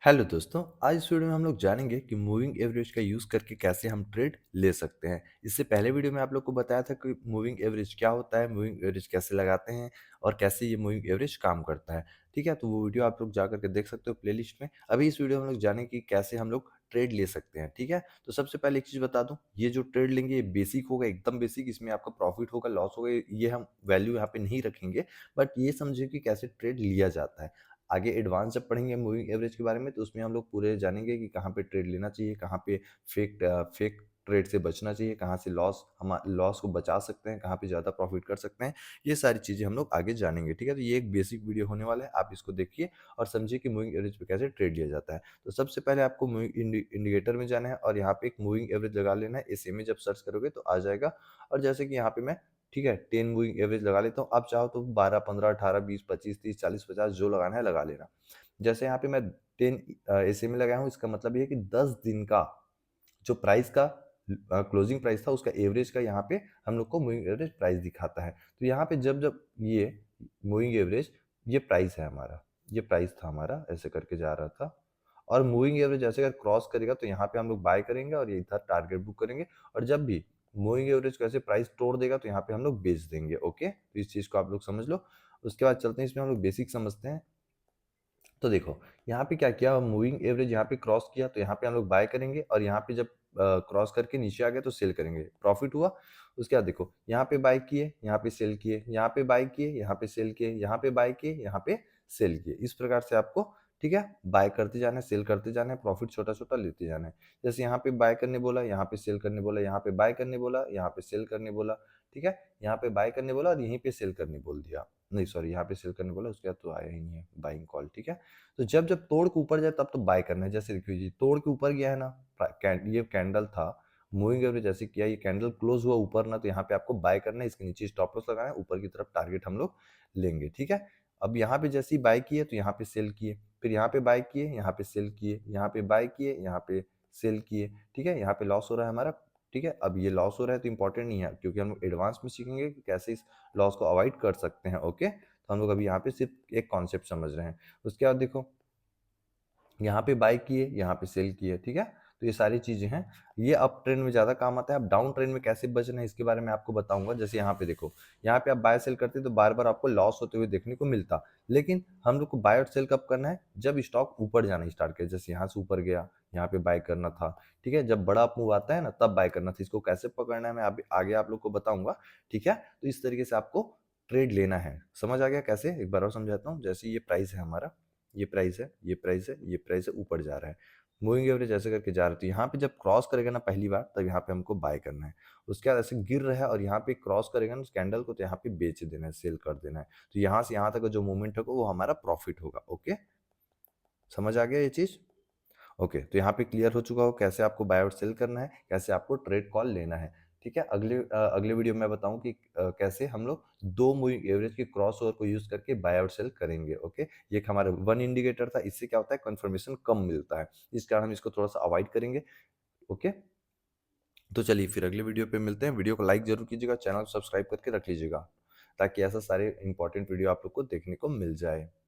Hello दोस्तों, आज इस वीडियो में हम लोग जानेंगे कि मूविंग एवरेज का यूज़ करके कैसे हम ट्रेड ले सकते हैं। इससे पहले वीडियो में आप लोग को बताया था कि मूविंग एवरेज क्या होता है, मूविंग एवरेज कैसे लगाते हैं और कैसे ये मूविंग एवरेज काम करता है। ठीक है, तो वो वीडियो आप लोग जा करके देख सकते हो प्लेलिस्ट में। अभी इस वीडियो में हम लोग जानेंगे कि कैसे हम लोग ट्रेड ले सकते हैं। ठीक है, तो सबसे पहले एक चीज़ बता दूं, ये जो ट्रेड लेंगे ये बेसिक होगा, एकदम बेसिक। इसमें आपका प्रॉफिट होगा, लॉस होगा, ये हम वैल्यू यहाँ पे नहीं रखेंगे। बट ये समझिए कि कैसे ट्रेड लिया जाता है। आगे एडवांस जब पढ़ेंगे मूविंग एवरेज के बारे में, तो उसमें हम लोग पूरे जानेंगे कि कहाँ पे ट्रेड लेना चाहिए, कहाँ पे फेक ट्रेड से बचना चाहिए, कहाँ से लॉस को बचा सकते हैं, कहाँ पे ज़्यादा प्रॉफिट कर सकते हैं। ये सारी चीज़ें हम लोग आगे जानेंगे। ठीक है, तो ये एक बेसिक वीडियो होने वाला है, आप इसको देखिए और समझिए कि मूविंग एवरेज पे कैसे ट्रेड लिया जाता है। तो सबसे पहले आपको मूविंग इंडिकेटर में जाना है और यहाँ पे एक मूविंग एवरेज लगा लेना है। एसए जब सर्च करोगे तो आ जाएगा। और जैसे कि यहाँ पे मैं, ठीक है, 10 मूविंग एवरेज लगा लेता हूँ। आप चाहो तो 12, 15, 18, 20, 25, 30, 40, 50 जो लगाना है लगा लेना। जैसे यहाँ पे मैं 10 ऐसे में लगाया हूँ, इसका मतलब ये है कि 10 दिन का जो प्राइस का क्लोजिंग प्राइस था, उसका एवरेज का यहाँ पे हम लोग को मूविंग एवरेज प्राइस दिखाता है। तो यहाँ पे जब जब ये मूविंग एवरेज, ये प्राइस है हमारा, ये प्राइस था हमारा, ऐसे करके जा रहा था। और मूविंग एवरेज ऐसे अगर क्रॉस करेगा तो यहाँ पे हम लोग बाय करेंगे और ये इधर टारगेट बुक करेंगे। और जब भी मूविंग एवरेज को ऐसे प्राइस तोड़ देगा तो यहाँ पे हम लोग बेच देंगे। ओके, तो इस चीज को आप लोग समझ लो। उसके बाद चलते हैं, इसमें हम लोग बेसिक समझते हैं। तो देखो, यहाँ पे क्या किया, मूविंग एवरेज यहाँ पे क्रॉस किया तो यहाँ पे हम लोग बाय करेंगे और यहाँ पे जब क्रॉस करके नीचे आ गया तो सेल करेंगे, प्रॉफिट हुआ। उसके बाद देखो, यहाँ पे बाय किए, यहाँ पे सेल किए, यहाँ पे बाय किए, यहाँ पे सेल किए, यहाँ पे बाय किए, यहाँ पे सेल किए। इस प्रकार से आपको, ठीक है, बाय करते जाना है, सेल करते जाना है, प्रॉफिट छोटा छोटा लेते जाना है। जैसे यहाँ पे बाय करने बोला, यहाँ पे सेल करने बोला, यहाँ पे बाय करने बोला, यहाँ पे सेल करने बोला। ठीक है, यहाँ पे बाय करने बोला और यहीं पे सेल करने बोल दिया। नहीं सॉरी, यहाँ पे सेल करने बोला, उसके बाद तो आया ही नहीं है बाइंग कॉल। ठीक है, तो जब जब तोड़ के ऊपर जाए तब तो बाय करना है। जैसे देखिए जी, तोड़ के ऊपर गया है ना, ये कैंडल था, मूविंग एवरेज जैसे किया, ये कैंडल क्लोज हुआ ऊपर ना, तो यहाँ पे आपको बाय करना है, इसके नीचे स्टॉप लॉस लगाना है, ऊपर की तरफ टारगेट हम लोग लेंगे। ठीक है, अब यहाँ पे जैसे ही बाय किए तो यहाँ पे सेल किए, फिर यहाँ पे बाय किए, यहाँ पे सेल किए, यहाँ पे बाय किए, यहाँ पे सेल किए। ठीक है, यहाँ पे लॉस हो रहा है हमारा। ठीक है, अब ये लॉस हो रहा है तो इंपॉर्टेंट नहीं है, क्योंकि हम लोग एडवांस में सीखेंगे कि कैसे इस लॉस को अवॉइड कर सकते हैं। ओके, तो हम लोग अभी यहाँ पे सिर्फ एक कॉन्सेप्ट समझ रहे हैं। उसके बाद देखो, यहाँ पे बाय किए, यहाँ पे सेल किए। ठीक है, तो ये सारी चीजें हैं। ये अप ट्रेंड में ज्यादा काम आता है। अब डाउन ट्रेंड में कैसे बचना है इसके बारे में आपको बताऊंगा। जैसे यहाँ पे देखो, यहाँ पे आप बाय सेल करते तो बार बार आपको लॉस होते हुए देखने को मिलता। लेकिन हम लोग को बाय और सेल कब करना है, जब स्टॉक ऊपर जाना स्टार्ट करे। जैसे यहाँ से ऊपर गया, यहाँ पे बाय करना था। ठीक है, जब बड़ा अप मूव आता है ना, तब बाय करना था। इसको कैसे पकड़ना है मैं आगे आप लोग को बताऊंगा। ठीक है, तो इस तरीके से आपको ट्रेड लेना है। समझ आ गया कैसे, एक बार और समझाता हूँ। जैसे ये प्राइस है हमारा, ये प्राइस है, ये प्राइस है, ये प्राइस है, ऊपर जा रहा है, मूविंग एवरेज ऐसे करके जा रही है। तो यहाँ पे जब क्रॉस करेगा ना पहली बार, तब यहाँ पे हमको बाय करना है। उसके बाद ऐसे गिर रहा है और यहाँ पे क्रॉस करेगा ना उस कैंडल को, तो यहाँ पे बेच देना है, सेल कर देना है। तो यहाँ से यहाँ तक का जो मूवमेंट होगा वो हमारा प्रॉफिट होगा। ओके, समझ आ गया ये चीज। ओके, तो यहाँ पे क्लियर हो चुका हो कैसे आपको बाय और सेल करना है, कैसे आपको ट्रेड कॉल लेना है। ठीक है, अगले वीडियो में बताऊं कि कैसे हम लोग दो मूविंग एवरेज के क्रॉस ओवर को यूज करके बाय और सेल करेंगे। ओके, ये एक हमारा वन इंडिकेटर था, इससे क्या होता है, कंफर्मेशन कम मिलता है, इस कारण हम इसको थोड़ा सा अवॉइड करेंगे। ओके, तो चलिए फिर अगले वीडियो पे मिलते हैं। वीडियो को लाइक जरूर कीजिएगा, चैनल को सब्सक्राइब करके रख लीजिएगा, ताकि ऐसा सारे इंपॉर्टेंट वीडियो आप लोग को देखने को मिल जाए।